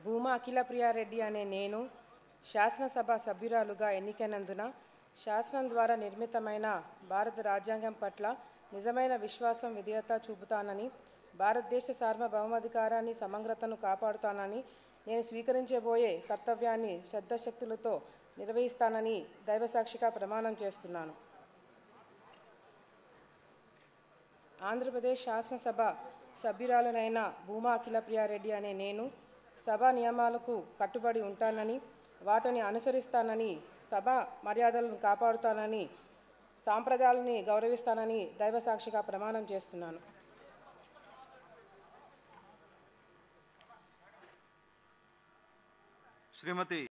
భూమా అఖిలప్రియారెడ్డి అనే నేను శాసనసభ సభ్యురాలుగా ఎన్నికైనందున శాసనం ద్వారా నిర్మితమైన భారత రాజ్యాంగం పట్ల నిజమైన విశ్వాసం విధేయత చూపుతానని, భారతదేశ సార్వభౌమాధికారాన్ని సమగ్రతను కాపాడుతానని, నేను స్వీకరించబోయే కర్తవ్యాన్ని శ్రద్ధశక్తులతో నిర్వహిస్తానని దైవసాక్షిగా ప్రమాణం చేస్తున్నాను. ఆంధ్రప్రదేశ్ శాసనసభ సభ్యురాలునైన భూమా అఖిలప్రియారెడ్డి అనే నేను సభా నియమాలకు కట్టుబడి ఉంటానని, వాటిని అనుసరిస్తానని, సభా మర్యాదలను కాపాడుతానని, సాంప్రదాయాలని గౌరవిస్తానని దైవసాక్షిగా ప్రమాణం చేస్తున్నాను. శ్రీమతి